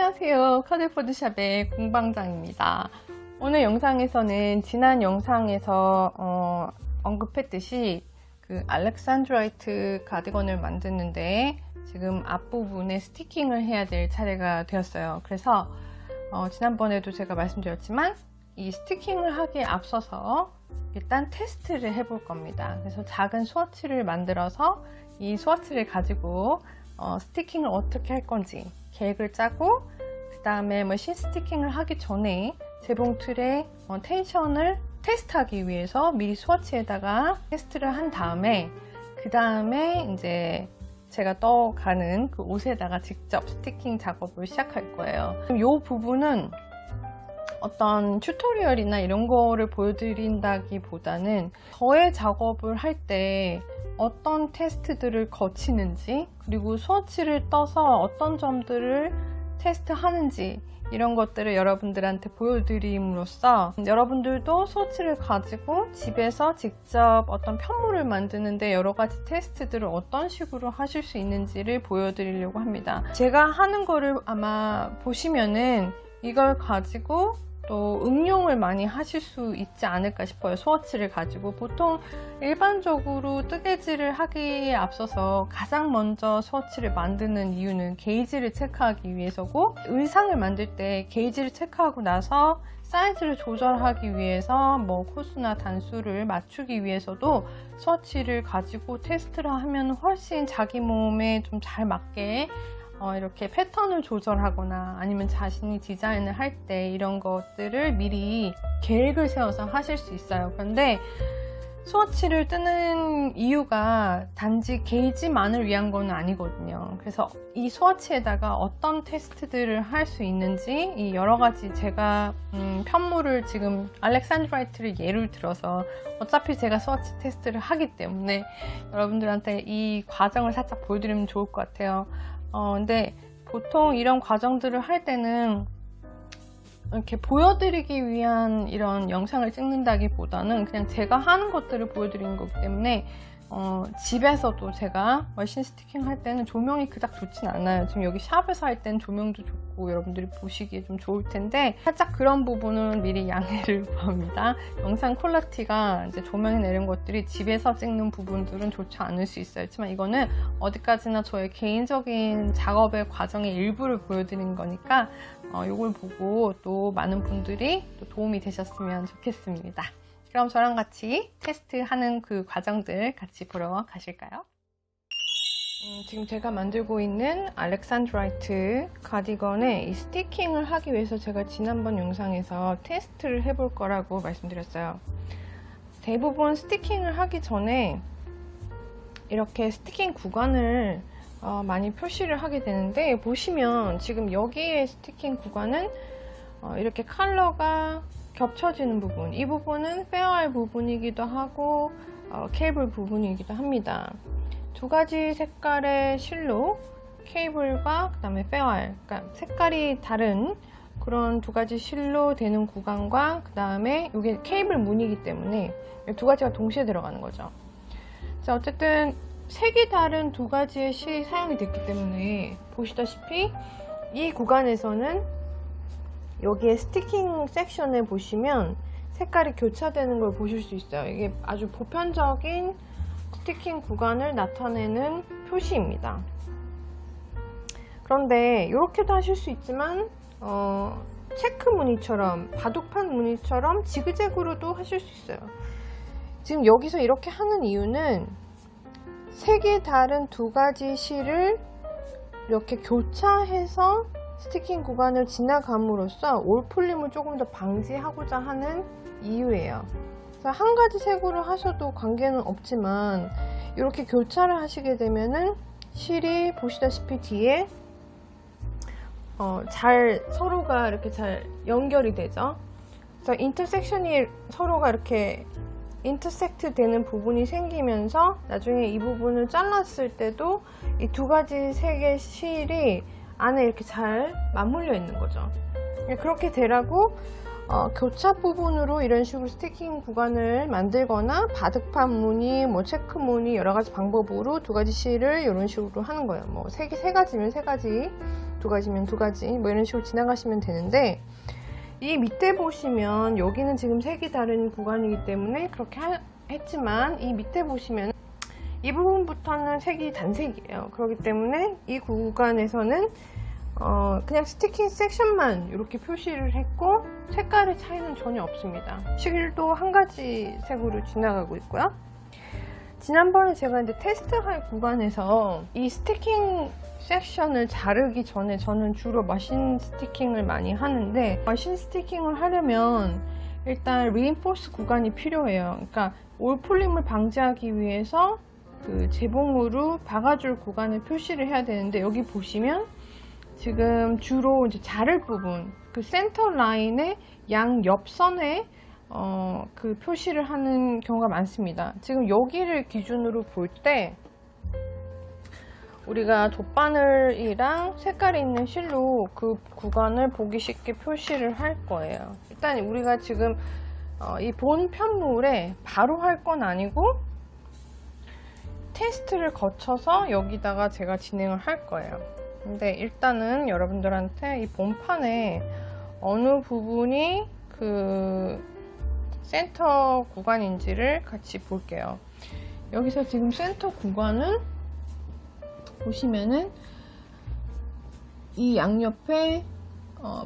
안녕하세요. 카드포드샵의 공방장입니다. 오늘 영상에서는 지난 영상에서 언급했듯이 그 알렉산드라이트 가디건을 만드는데 지금 앞부분에 스티킹을 해야 될 차례가 되었어요. 그래서 지난번에도 제가 말씀드렸지만 이 스티킹을 하기에 앞서서 일단 테스트를 해볼 겁니다. 그래서 작은 스워치를 만들어서 이 스워치를 가지고 스티킹을 어떻게 할 건지 계획을 짜고, 그 다음에 머신 스티킹을 하기 전에 재봉틀의 텐션을 테스트하기 위해서 미리 스워치에다가 테스트를 한 다음에, 그 다음에 이제 제가 떠가는 그 옷에다가 직접 스티킹 작업을 시작할 거예요. 이 부분은 어떤 튜토리얼이나 이런 거를 보여드린다기보다는 저의 작업을 할 때 어떤 테스트들을 거치는지, 그리고 스워치를 떠서 어떤 점들을 테스트하는지, 이런 것들을 여러분들한테 보여드림으로써 여러분들도 스워치를 가지고 집에서 직접 어떤 편물을 만드는데 여러가지 테스트들을 어떤 식으로 하실 수 있는지를 보여드리려고 합니다. 제가 하는 거를 아마 보시면은 이걸 가지고 또 응용을 많이 하실 수 있지 않을까 싶어요. 스워치를 가지고 보통 일반적으로 뜨개질을 하기에 앞서서 가장 먼저 스워치를 만드는 이유는 게이지를 체크하기 위해서고, 의상을 만들 때 게이지를 체크하고 나서 사이즈를 조절하기 위해서 뭐 코수나 단수를 맞추기 위해서도 스워치를 가지고 테스트를 하면 훨씬 자기 몸에 좀 잘 맞게 이렇게 패턴을 조절하거나 아니면 자신이 디자인을 할 때 이런 것들을 미리 계획을 세워서 하실 수 있어요. 그런데 스워치를 뜨는 이유가 단지 게이지만을 위한 건 아니거든요. 그래서 이 스워치에다가 어떤 테스트들을 할 수 있는지, 이 여러 가지 제가 편물을 지금 알렉산드라이트를 예를 들어서 어차피 제가 스워치 테스트를 하기 때문에 여러분들한테 이 과정을 살짝 보여드리면 좋을 것 같아요. 근데 보통 이런 과정들을 할 때는 이렇게 보여드리기 위한 이런 영상을 찍는다기보다는 그냥 제가 하는 것들을 보여드리는 거기 때문에 집에서도 제가 머신 스티킹 할 때는 조명이 그닥 좋진 않아요. 지금 여기 샵에서 할 때는 조명도 좋고 여러분들이 보시기에 좀 좋을 텐데 살짝 그런 부분은 미리 양해를 구합니다. 영상 퀄리티가 이제 조명이 내린 것들이 집에서 찍는 부분들은 좋지 않을 수 있어요. 하지만 이거는 어디까지나 저의 개인적인 작업의 과정의 일부를 보여드리는 거니까 이걸 보고 또 많은 분들이 또 도움이 되셨으면 좋겠습니다. 그럼 저랑 같이 테스트하는 그 과정들 같이 보러 가실까요? 지금 제가 만들고 있는 알렉산드라이트 가디건에 이 스티킹을 하기 위해서 제가 지난번 영상에서 테스트를 해볼 거라고 말씀드렸어요. 대부분 스티킹을 하기 전에 이렇게 스티킹 구간을 많이 표시를 하게 되는데, 보시면 지금 여기에 스티킹 구간은 이렇게 컬러가 겹쳐지는 부분, 이 부분은 페어알 부분이기도 하고 케이블 부분이기도 합니다. 두 가지 색깔의 실로 케이블과 그 다음에 페어알, 그러니까 색깔이 다른 그런 두 가지 실로 되는 구간과 그 다음에 이게 케이블 무늬이기 때문에 두 가지가 동시에 들어가는 거죠. 자, 어쨌든 색이 다른 두 가지의 실이 사용이 됐기 때문에 보시다시피 이 구간에서는 여기에 스티킹 섹션에 보시면 색깔이 교차되는 걸 보실 수 있어요. 이게 아주 보편적인 스티킹 구간을 나타내는 표시입니다. 그런데 이렇게도 하실 수 있지만 체크 무늬처럼, 바둑판 무늬처럼 지그재그로도 하실 수 있어요. 지금 여기서 이렇게 하는 이유는 색이 다른 두 가지 실을 이렇게 교차해서 스티킹 구간을 지나감으로써 올풀림을 조금 더 방지하고자 하는 이유예요. 그래서 한 가지 색으로 하셔도 관계는 없지만 이렇게 교차를 하시게 되면은 실이 보시다시피 뒤에 잘 서로가 이렇게 잘 연결이 되죠. 그래서 인터섹션이 서로가 이렇게 인터섹트 되는 부분이 생기면서 나중에 이 부분을 잘랐을 때도 이 두 가지 색의 실이 안에 이렇게 잘 맞물려 있는 거죠. 그렇게 되라고 교차 부분으로 이런 식으로 스티킹 구간을 만들거나 바둑판 무늬, 뭐 체크 무늬 여러 가지 방법으로 두 가지 실을 이런 식으로 하는 거예요. 뭐 세 가지면 세 가지 두 가지면 두 가지 뭐 이런 식으로 지나가시면 되는데, 이 밑에 보시면 여기는 지금 색이 다른 구간이기 때문에 그렇게 했지만, 이 밑에 보시면 이 부분부터는 색이 단색이에요. 그렇기 때문에 이 구간에서는 그냥 스티킹 섹션만 이렇게 표시를 했고, 색깔의 차이는 전혀 없습니다. 실도 한 가지 색으로 지나가고 있고요. 지난번에 제가 이제 테스트할 구간에서 이 스티킹 섹션을 자르기 전에 저는 주로 머신 스티킹을 많이 하는데, 머신 스티킹을 하려면 일단 리인포스 구간이 필요해요. 그러니까 올풀림을 방지하기 위해서 그 재봉으로 박아줄 구간을 표시를 해야 되는데, 여기 보시면 지금 주로 이제 자를 부분, 그 센터 라인의 양 옆선에 그 표시를 하는 경우가 많습니다. 지금 여기를 기준으로 볼 때 우리가 돗바늘이랑 색깔이 있는 실로 그 구간을 보기 쉽게 표시를 할 거예요. 일단 우리가 지금 이 본 편물에 바로 할 건 아니고 테스트를 거쳐서 여기다가 제가 진행을 할 거예요. 근데 일단은 여러분들한테 이 본판에 어느 부분이 그 센터 구간인지를 같이 볼게요. 여기서 지금 센터 구간은 보시면은 이 양옆에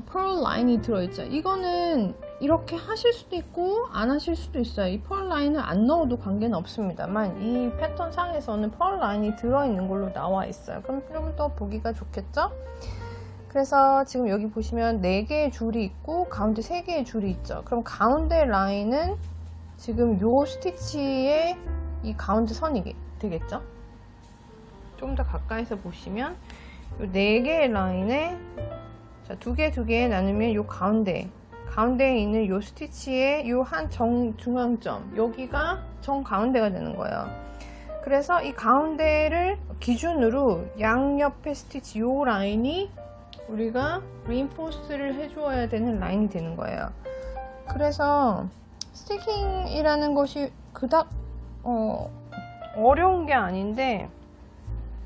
펄 라인이 들어있죠. 이거는 이렇게 하실 수도 있고 안 하실 수도 있어요. 이 펄 라인을 안 넣어도 관계는 없습니다만, 이 패턴 상에서는 펄 라인이 들어있는 걸로 나와 있어요. 그럼 좀 더 보기가 좋겠죠? 그래서 지금 여기 보시면 4개의 줄이 있고 가운데 3개의 줄이 있죠. 그럼 가운데 라인은 지금 요 스티치의 이 가운데 선이 되겠죠? 좀 더 가까이서 보시면 요 4개의 라인에, 자, 2개 나누면 요 가운데에 있는 요 스티치의 요 한 중앙점, 여기가 정 가운데가 되는 거예요. 그래서 이 가운데를 기준으로 양옆의 스티치 요 라인이 우리가 리인포스를 해주어야 되는 라인이 되는 거예요. 그래서 스티킹이라는 것이 그닥 어려운 게 아닌데,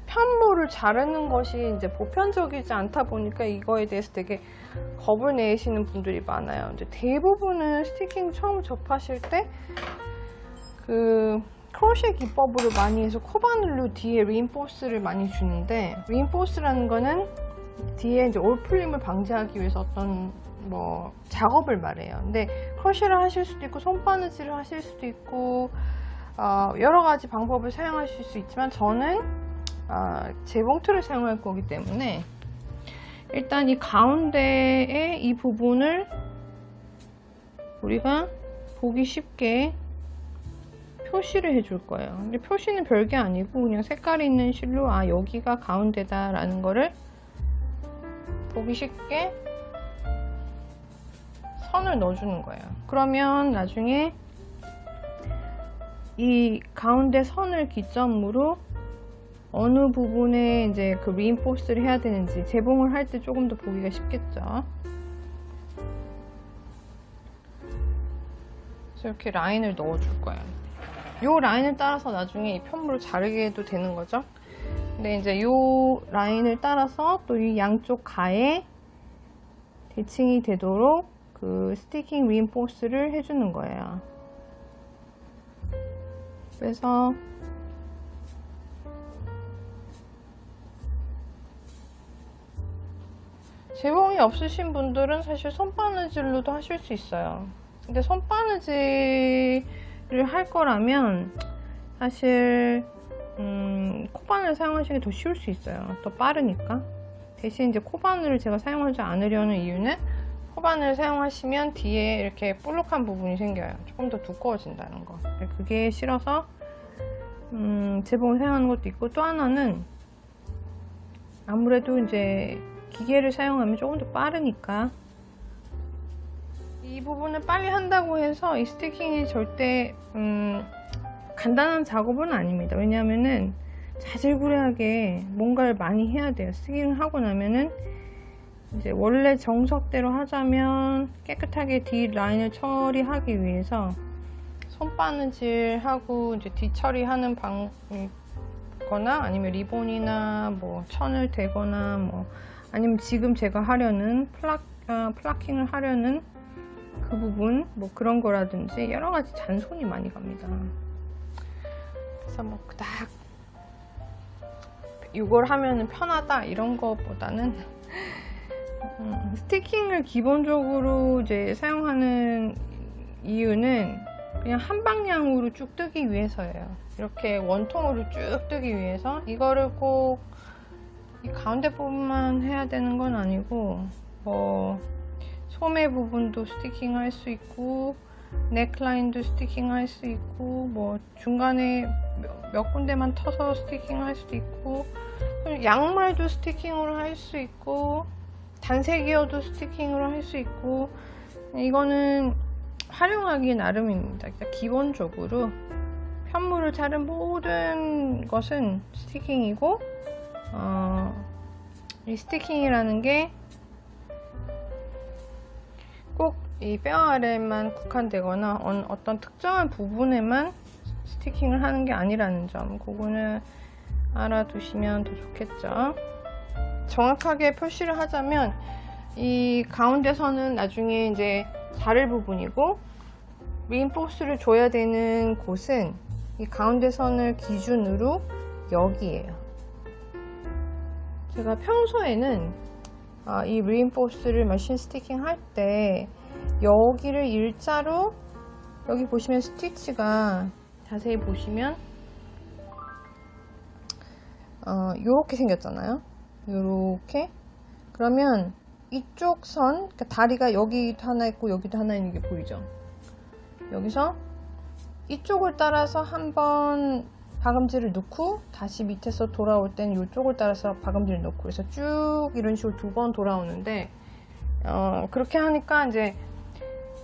편물을 자르는 것이 이제 보편적이지 않다 보니까 이거에 대해서 되게 겁을 내시는 분들이 많아요. 이제 대부분은 스티킹 처음 접하실 때 그 크로셰 기법으로 많이 해서 코바늘로 뒤에 리인포스를 많이 주는데, 리인포스라는 거는 뒤에 이제 올풀림을 방지하기 위해서 어떤 뭐 작업을 말해요. 근데 크로셰를 하실 수도 있고 손바느질을 하실 수도 있고 여러 가지 방법을 사용하실 수 있지만, 저는 재봉틀을 사용할 거기 때문에 일단 이 가운데에 이 부분을 우리가 보기 쉽게 표시를 해줄 거예요. 근데 표시는 별게 아니고 그냥 색깔이 있는 실로 여기가 가운데다 라는 거를 보기 쉽게 선을 넣어주는 거예요. 그러면 나중에 이 가운데 선을 기점으로 어느 부분에 이제 그 리인포스를 해야 되는지 재봉을 할 때 조금 더 보기가 쉽겠죠. 그래서 이렇게 라인을 넣어줄 거예요. 이 라인을 따라서 나중에 이 편물을 자르게 해도 되는 거죠. 근데 이제 이 라인을 따라서 또 이 양쪽 가에 대칭이 되도록 그 스티킹 리인포스를 해주는 거예요. 그래서 재봉이 없으신 분들은 사실 손바느질로도 하실 수 있어요. 근데 손바느질을 할 거라면 사실 코바늘 사용하시기 더 쉬울 수 있어요. 더 빠르니까. 대신 이제 코바늘을 제가 사용하지 않으려는 이유는, 코바늘을 사용하시면 뒤에 이렇게 볼록한 부분이 생겨요. 조금 더 두꺼워진다는 거. 그게 싫어서 재봉을 사용하는 것도 있고, 또 하나는 아무래도 이제 기계를 사용하면 조금 더 빠르니까. 이 부분을 빨리 한다고 해서 이 스티킹이 절대 간단한 작업은 아닙니다. 왜냐하면은 자질구레하게 뭔가를 많이 해야 돼요. 스티킹을 하고 나면은 이제 원래 정석대로 하자면 깨끗하게 뒤 라인을 처리하기 위해서 손바느질하고 이제 뒤 처리하는 거나 아니면 리본이나 뭐 천을 대거나 뭐 아니면 지금 제가 하려는 플라킹을 하려는 그 부분 뭐 그런 거라든지 여러 가지 잔손이 많이 갑니다. 그래서 뭐 딱 이걸 하면은 편하다 이런 거보다는 스티킹을 기본적으로 이제 사용하는 이유는 그냥 한 방향으로 쭉 뜨기 위해서예요. 이렇게 원통으로 쭉 뜨기 위해서. 이거를 꼭 이 가운데 부분만 해야 되는 건 아니고 뭐 소매 부분도 스티킹 할 수 있고 넥라인도 스티킹 할 수 있고 뭐 중간에 몇 군데만 터서 스티킹 할 수도 있고 양말도 스티킹으로 할 수 있고 단색이어도 스티킹으로 할 수 있고 이거는 활용하기 나름입니다. 기본적으로 편물을 자른 모든 것은 스티킹이고 이 스티킹이라는 게 꼭 이 뼈 아래만 국한되거나 어떤 특정한 부분에만 스티킹을 하는 게 아니라는 점, 그거는 알아두시면 더 좋겠죠. 정확하게 표시를 하자면 이 가운데선은 나중에 이제 자를 부분이고 리인포스를 줘야 되는 곳은 이 가운데선을 기준으로 여기에요. 제가 평소에는 이 리인포스를 머신 스티킹 할 때 여기를 일자로 여기 보시면 스티치가 자세히 보시면 요렇게 생겼잖아요. 요렇게. 그러면 이쪽 선, 그러니까 다리가 여기도 하나 있고 여기도 하나 있는 게 보이죠? 여기서 이쪽을 따라서 한번 박음질을 넣고 다시 밑에서 돌아올 땐 이쪽을 따라서 박음질을 넣고 그래서 쭉 이런 식으로 두 번 돌아오는데 그렇게 하니까 이제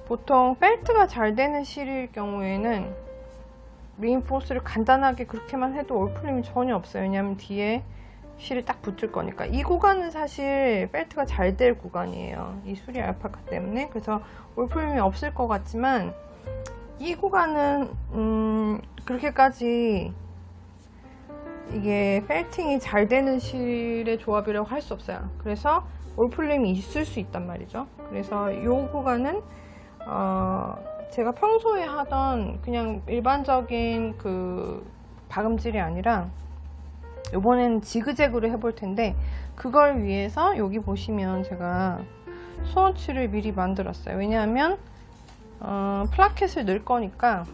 보통 펠트가 잘 되는 실일 경우에는 리인포스를 간단하게 그렇게만 해도 올풀림이 전혀 없어요. 왜냐하면 뒤에 실이 딱 붙을 거니까. 이 구간은 사실 펠트가 잘 될 구간이에요. 이 수리 알파카 때문에. 그래서 올풀림이 없을 것 같지만 이 구간은 그렇게까지 이게 펠팅이 잘 되는 실의 조합이라고 할 수 없어요. 그래서 올풀림이 있을 수 있단 말이죠. 그래서 이 구간은 제가 평소에 하던 그냥 일반적인 그 박음질이 아니라 이번에는 지그재그로 해볼 텐데 그걸 위해서 여기 보시면 제가 스워치를 미리 만들었어요. 왜냐하면 플라켓을 넣을 거니까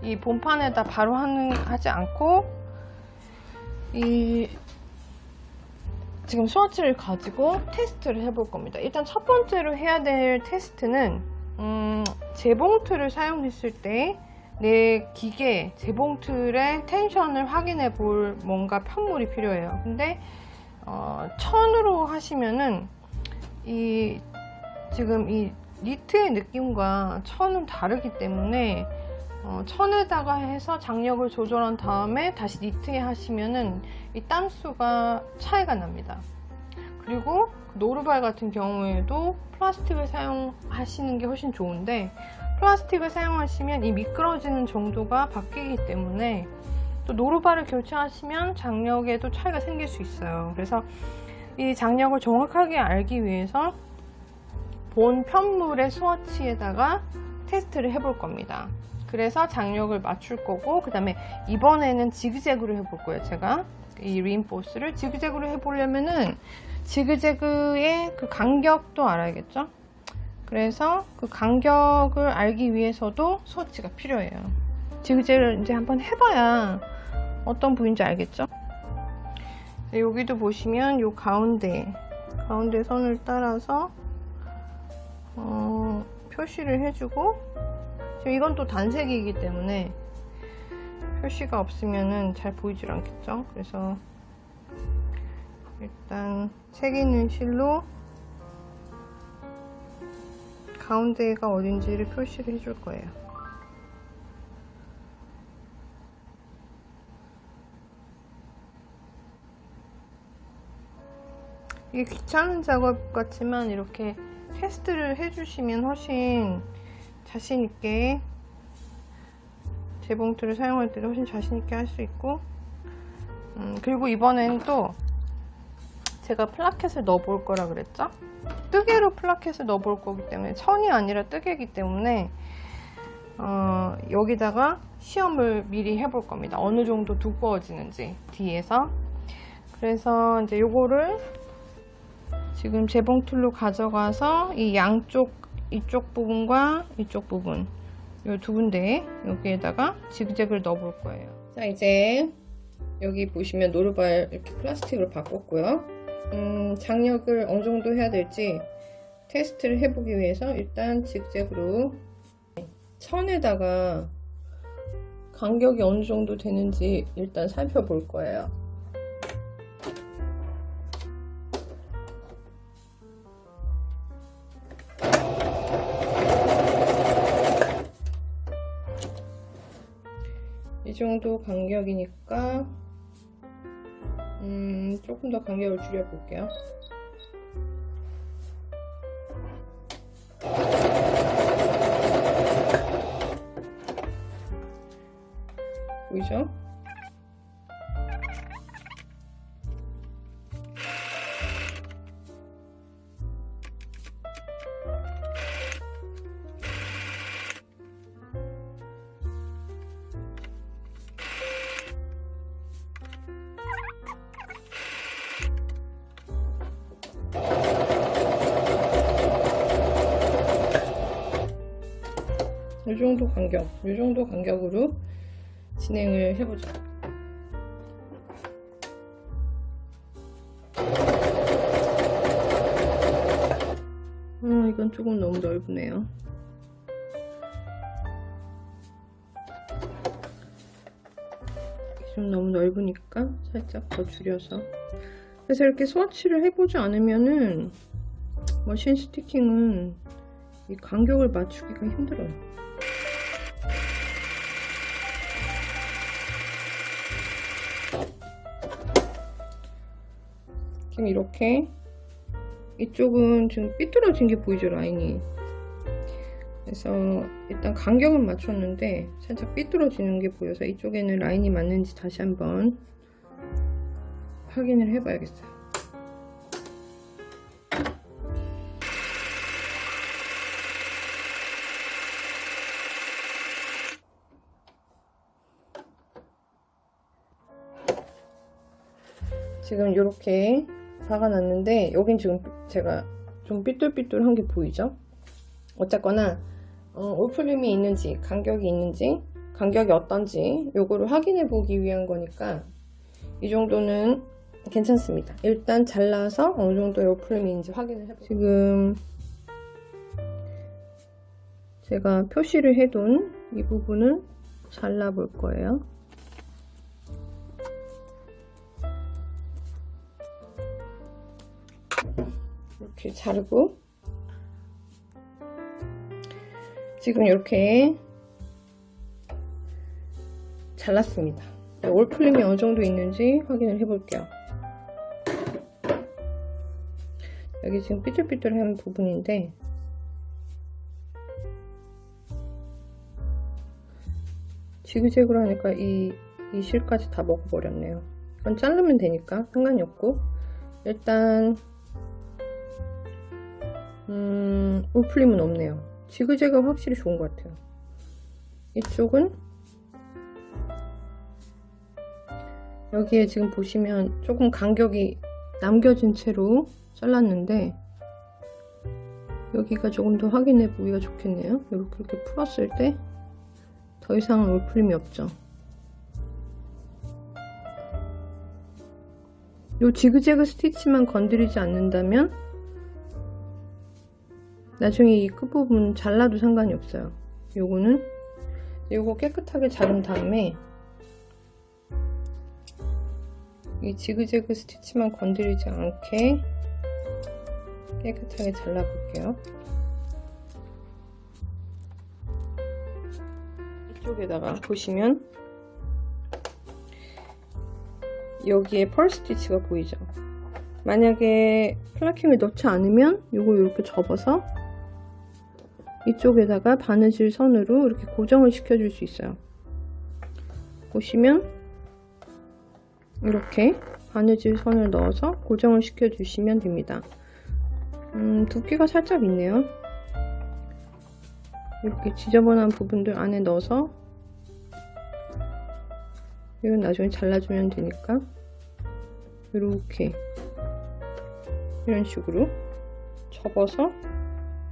이 본판에다 바로 하지 않고 지금 스워치를 가지고 테스트를 해볼 겁니다. 일단 첫 번째로 해야 될 테스트는 재봉틀을 사용했을 때 내 기계 재봉틀의 텐션을 확인해 볼 뭔가 편물이 필요해요. 근데 천으로 하시면은 지금 이 니트의 느낌과 천은 다르기 때문에 천에다가 해서 장력을 조절한 다음에 다시 니트에 하시면은 이 땀수가 차이가 납니다. 그리고 노루발 같은 경우에도 플라스틱을 사용하시는 게 훨씬 좋은데 플라스틱을 사용하시면 이 미끄러지는 정도가 바뀌기 때문에 또 노루발을 교체하시면 장력에도 차이가 생길 수 있어요. 그래서 이 장력을 정확하게 알기 위해서 본 편물의 스워치에다가 테스트를 해볼 겁니다. 그래서 장력을 맞출 거고 그 다음에 이번에는 지그재그로 해볼 거예요. 제가 이 리인포스를 지그재그로 해보려면은 지그재그의 그 간격도 알아야겠죠. 그래서 그 간격을 알기 위해서도 스워치가 필요해요. 지그재그를 이제 한번 해봐야 어떤 부위인지 알겠죠. 여기도 보시면 요 가운데 선을 따라서 표시를 해주고 지금 이건 또 단색이기 때문에 표시가 없으면은 잘 보이질 않겠죠. 그래서 일단 색 있는 실로 가운데가 어딘지를 표시를 해줄 거예요. 이게 귀찮은 작업 같지만 이렇게 테스트를 해주시면 훨씬 자신있게 재봉틀을 사용할 때도 훨씬 자신있게 할 수 있고 그리고 이번엔 또 제가 플라켓을 넣어볼 거라 그랬죠? 뜨개로 플라켓을 넣어볼 거기 때문에, 천이 아니라 뜨개이기 때문에 여기다가 시험을 미리 해볼 겁니다. 어느 정도 두꺼워지는지 뒤에서. 그래서 이제 요거를 지금 재봉틀로 가져가서 이 양쪽, 이쪽 부분과 이쪽 부분, 요 두 군데 여기에다가 지그재그를 넣어볼 거예요. 자, 이제 여기 보시면 노루발 이렇게 플라스틱으로 바꿨고요. 장력을 어느 정도 해야 될지 테스트를 해보기 위해서 일단 지그재그로 천에다가 간격이 어느 정도 되는지 일단 살펴볼 거예요. 이 정도 간격이니까 조금 더 간격을 줄여 볼게요. 보이죠? 이 정도 간격으로 진행을 해보자. 이건 조금 너무 넓으네요. 좀 너무 넓으니까 살짝 더 줄여서. 그래서 이렇게 스워치를 해보지 않으면은 머신 스티킹은 이 간격을 맞추기가 힘들어요. 지금 이렇게 이쪽은 지금 삐뚤어진 게 보이죠, 라인이. 그래서 일단 간격은 맞췄는데 살짝 삐뚤어지는 게 보여서 이쪽에는 라인이 맞는지 다시 한번 확인을 해 봐야겠어요. 지금 이렇게 박아놨는데 여긴 지금 제가 좀 삐뚤삐뚤한 게 보이죠? 어쨌거나 올풀림이 있는지 간격이 있는지 간격이 어떤지 요거를 확인해 보기 위한 거니까 이 정도는 괜찮습니다. 일단 잘라서 어느 정도의 올풀림이 있는지 확인을 해볼게요. 지금 제가 표시를 해둔 이 부분은 잘라 볼 거예요. 이렇게 자르고 지금 이렇게 잘랐습니다. 올풀림이 어느 정도 있는지 확인을 해 볼게요. 여기 지금 삐뚤삐뚤한 부분인데 지그재그로 하니까 이 실까지 다 먹어버렸네요. 이건 자르면 되니까 상관이 없고 일단 올풀림은 없네요. 지그재그가 확실히 좋은 것 같아요. 이쪽은 여기에 지금 보시면 조금 간격이 남겨진 채로 잘랐는데 여기가 조금 더 확인해 보기가 좋겠네요. 이렇게 풀었을 때 더 이상은 올풀림이 없죠. 요 지그재그 스티치만 건드리지 않는다면 나중에 이 끝부분 잘라도 상관이 없어요. 요거는 요거 깨끗하게 자른 다음에 이 지그재그 스티치만 건드리지 않게 깨끗하게 잘라 볼게요. 이쪽에다가 보시면 여기에 펄 스티치가 보이죠? 만약에 플라킹을 넣지 않으면 요거 이렇게 접어서 이쪽에다가 바느질 선으로 이렇게 고정을 시켜줄 수 있어요. 보시면 이렇게 바느질 선을 넣어서 고정을 시켜 주시면 됩니다. 두께가 살짝 있네요. 이렇게 지저분한 부분들 안에 넣어서, 이건 나중에 잘라주면 되니까 이렇게 이런 식으로 접어서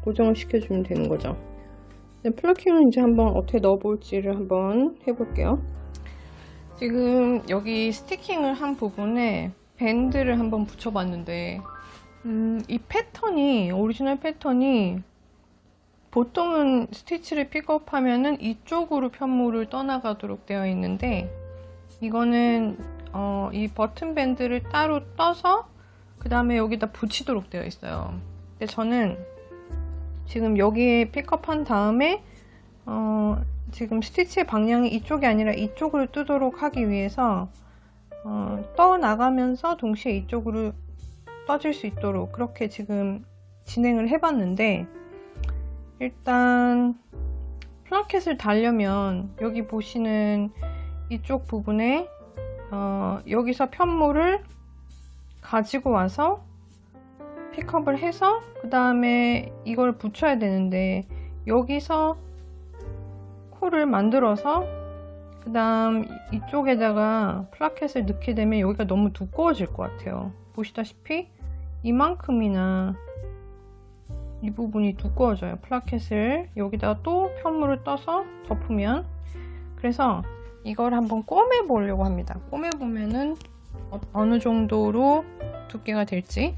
고정을 시켜주면 되는 거죠. 플러킹은 이제 한번 어떻게 넣어볼지를 한번 해볼게요. 지금 여기 스티킹을 한 부분에 밴드를 한번 붙여봤는데 이 패턴이, 오리지널 패턴이 보통은 스티치를 픽업하면은 이쪽으로 편물을 떠나가도록 되어 있는데, 이거는 이 버튼 밴드를 따로 떠서 그 다음에 여기다 붙이도록 되어 있어요. 근데 저는 지금 여기에 픽업한 다음에 지금 스티치의 방향이 이쪽이 아니라 이쪽으로 뜨도록 하기 위해서 떠나가면서 동시에 이쪽으로 떠질 수 있도록 그렇게 지금 진행을 해봤는데, 일단 플라켓을 달려면 여기 보시는 이쪽 부분에 여기서 편물을 가지고 와서 픽업을 해서 그 다음에 이걸 붙여야 되는데, 여기서 코를 만들어서 그 다음 이쪽에다가 플라켓을 넣게 되면 여기가 너무 두꺼워질 것 같아요. 보시다시피 이만큼이나 이 부분이 두꺼워져요. 플라켓을 여기다가 또 편물을 떠서 덮으면. 그래서 이걸 한번 꼬매 보려고 합니다. 꼬매 보면은 어느 정도로 두께가 될지.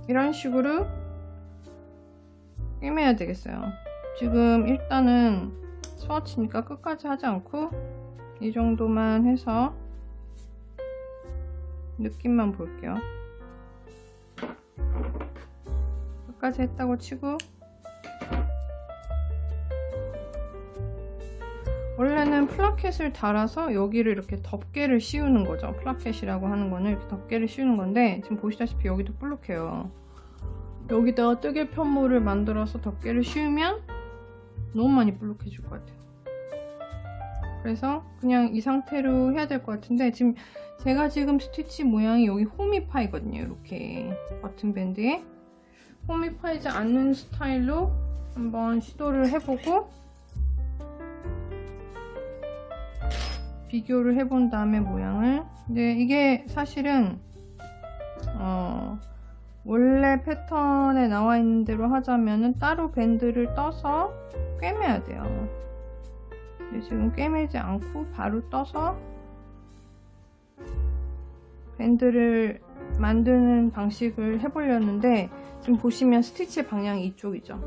이런 식으로 꿰매야 되겠어요. 지금 일단은 스와치니까 끝까지 하지 않고 이 정도만 해서 느낌만 볼게요. 끝까지 했다고 치고, 원래는 플라켓을 달아서 여기를 이렇게 덮개를 씌우는 거죠. 플라켓이라고 하는 거는 이렇게 덮개를 씌우는 건데, 지금 보시다시피 여기도 볼록해요. 여기다가 뜨개 편물을 만들어서 덮개를 씌우면 너무 많이 볼록해질 것 같아요. 그래서 그냥 이 상태로 해야 될 것 같은데, 지금 제가 지금 스티치 모양이 여기 홈이 파이거든요. 이렇게 버튼 밴드에 홈이 파이지 않는 스타일로 한번 시도를 해보고 비교를 해본 다음에 모양을. 근데 이게 사실은 원래 패턴에 나와 있는 대로 하자면은 따로 밴드를 떠서 꿰매야 돼요. 근데 지금 꿰매지 않고 바로 떠서 밴드를 만드는 방식을 해보려는데, 지금 보시면 스티치의 방향이 이쪽이죠.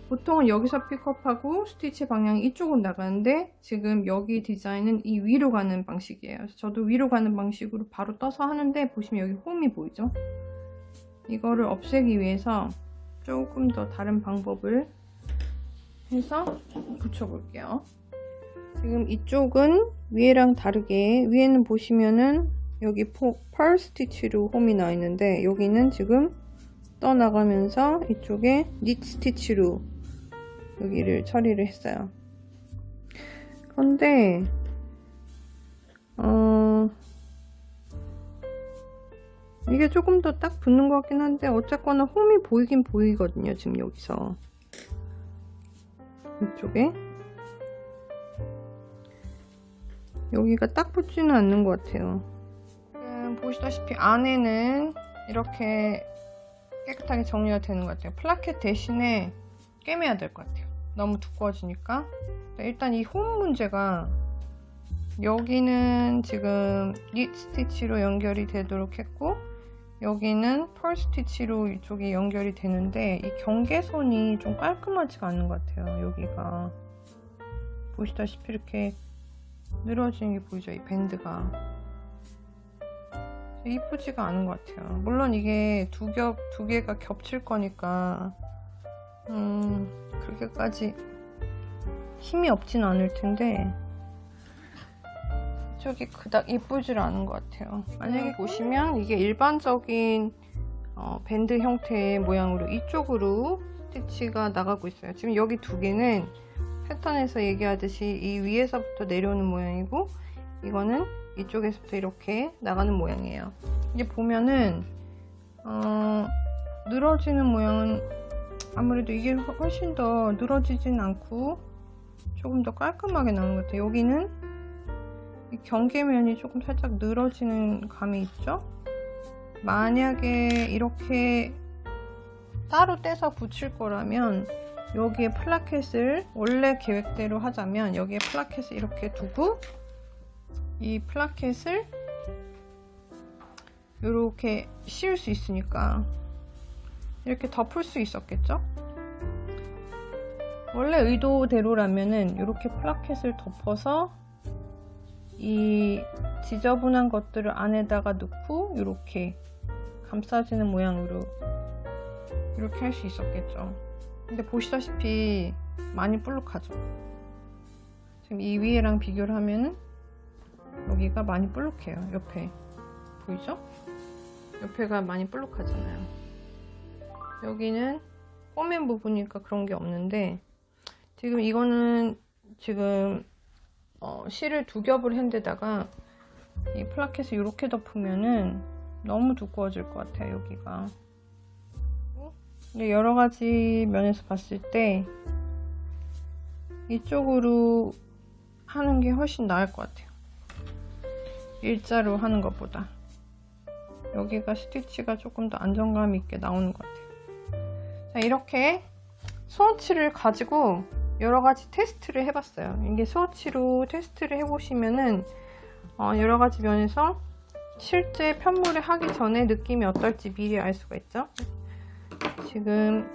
보통은 여기서 픽업하고 스티치 방향이 이쪽으로 나가는데, 지금 여기 디자인은 이 위로 가는 방식이에요. 그래서 저도 위로 가는 방식으로 바로 떠서 하는데, 보시면 여기 홈이 보이죠? 이거를 없애기 위해서 조금 더 다른 방법을 해서 붙여볼게요. 지금 이쪽은 위에랑 다르게, 위에는 보시면은 여기 펄 스티치로 홈이 나 있는데, 여기는 지금 떠나가면서 이쪽에 닛 스티치로 여기를 처리를 했어요. 그런데 이게 조금 더 딱 붙는 것 같긴 한데, 어쨌거나 홈이 보이긴 보이거든요. 지금 여기서 이쪽에 여기가 딱 붙지는 않는 것 같아요. 지금 보시다시피 안에는 이렇게 깨끗하게 정리가 되는 것 같아요. 플라켓 대신에 꿰매야 될 것 같아요. 너무 두꺼워지니까. 일단 이 홈 문제가, 여기는 지금 닛 스티치로 연결이 되도록 했고, 여기는 펄 스티치로 이쪽에 연결이 되는데, 이 경계선이 좀 깔끔하지가 않은 것 같아요. 여기가 보시다시피 이렇게 늘어지는 게 보이죠? 이 밴드가 이쁘지가 않은 것 같아요. 물론 이게 두 개가 겹칠 거니까 그렇게까지 힘이 없진 않을 텐데 이쪽이 그닥 이쁘질 않은 것 같아요. 만약에 보시면 이게 일반적인 밴드 형태의 모양으로 이쪽으로 스티치가 나가고 있어요. 지금 여기 두 개는 패턴에서 얘기하듯이 이 위에서부터 내려오는 모양이고, 이거는 이쪽에서부터 이렇게 나가는 모양이에요. 이게 보면은 늘어지는 모양은 아무래도 이게 훨씬 더 늘어지진 않고 조금 더 깔끔하게 나오는 것 같아요. 여기는 이 경계면이 조금 살짝 늘어지는 감이 있죠? 만약에 이렇게 따로 떼서 붙일 거라면 여기에 플라켓을 원래 계획대로 하자면 여기에 플라켓을 이렇게 두고 이 플라켓을 이렇게 씌울 수 있으니까 이렇게 덮을 수 있었겠죠? 원래 의도대로라면은 이렇게 플라켓을 덮어서 이 지저분한 것들을 안에다가 넣고 이렇게 감싸지는 모양으로 이렇게 할 수 있었겠죠. 근데 보시다시피 많이 볼록하죠. 지금 이 위에랑 비교를 하면은 여기가 많이 볼록해요. 옆에 보이죠? 옆에가 많이 볼록하잖아요. 여기는 꼬맨 부분이니까 그런 게 없는데, 지금 이거는 지금 실을 두 겹을 한 데다가 이 플라켓을 이렇게 덮으면은 너무 두꺼워질 것 같아요. 여기가. 근데 여러 가지 면에서 봤을 때 이쪽으로 하는 게 훨씬 나을 것 같아요. 일자로 하는 것보다. 여기가 스티치가 조금 더 안정감 있게 나오는 것 같아요. 자, 이렇게 스워치를 가지고 여러 가지 테스트를 해봤어요. 이게 스워치로 테스트를 해보시면은 여러 가지 면에서 실제 편물을 하기 전에 느낌이 어떨지 미리 알 수가 있죠. 지금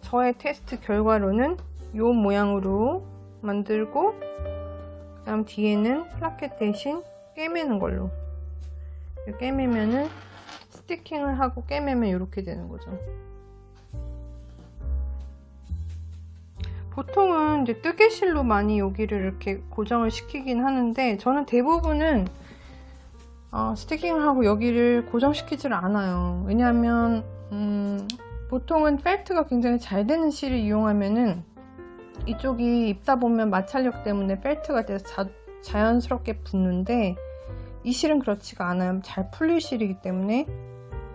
저의 테스트 결과로는 이 모양으로 만들고, 그 다음 뒤에는 플라켓 대신 꿰매는 걸로, 꿰매면은 스티킹을 하고 꿰매면 이렇게 되는 거죠. 보통은 이제 뜨개실로 많이 여기를 이렇게 고정을 시키긴 하는데, 저는 대부분은 스티킹을 하고 여기를 고정시키질 않아요. 왜냐하면 보통은 펠트가 굉장히 잘 되는 실을 이용하면은 이쪽이 입다 보면 마찰력 때문에 펠트가 돼서 자연스럽게 붙는데, 이 실은 그렇지가 않아요. 잘 풀릴 실이기 때문에.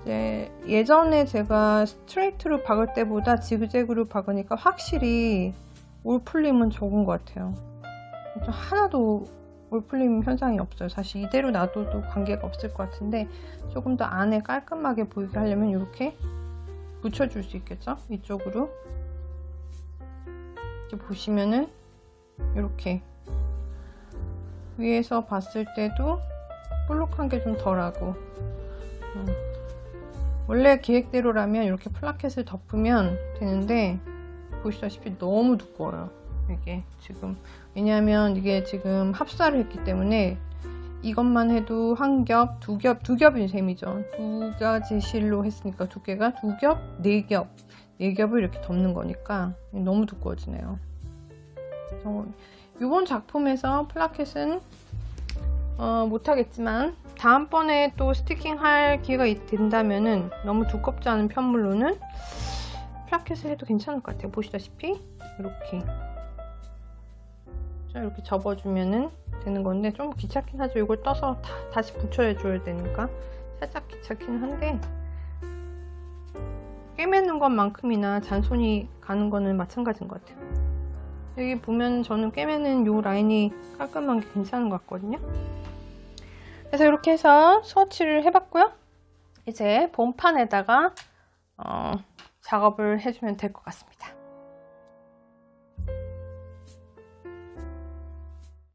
이제 예전에 제가 스트레이트로 박을 때보다 지그재그로 박으니까 확실히 올 풀림은 적은 것 같아요. 하나도 올 풀림 현상이 없어요. 사실 이대로 놔둬도 관계가 없을 것 같은데, 조금 더 안에 깔끔하게 보이게 하려면 이렇게 붙여줄 수 있겠죠? 이쪽으로. 이렇게 보시면은 이렇게 위에서 봤을 때도 볼록한 게 좀 덜하고, 원래 계획대로라면 이렇게 플라켓을 덮으면 되는데 보시다시피 너무 두꺼워요. 이게 지금, 왜냐하면 이게 지금 합사를 했기 때문에 이것만 해도 한 겹, 두 겹인 셈이죠. 두 가지 실로 했으니까 두께가 두 겹, 네 겹을 이렇게 덮는 거니까 너무 두꺼워지네요. 이번 작품에서 플라켓은 못하겠지만 다음번에 또 스티킹 할 기회가 된다면은 너무 두껍지 않은 편물로는 플라켓을 해도 괜찮을 것 같아요. 보시다시피 이렇게 접어주면은 되는 건데, 좀 귀찮긴 하죠. 이걸 떠서 다시 붙여줘야 되니까 살짝 귀찮긴 한데, 꿰매는 것만큼이나 잔손이 가는 거는 마찬가지인 것 같아요. 여기 보면 저는 꿰매는 이 라인이 깔끔한 게 괜찮은 것 같거든요. 그래서 이렇게 해서 스워치를 해봤고요. 이제 본판에다가 작업을 해주면 될 것 같습니다.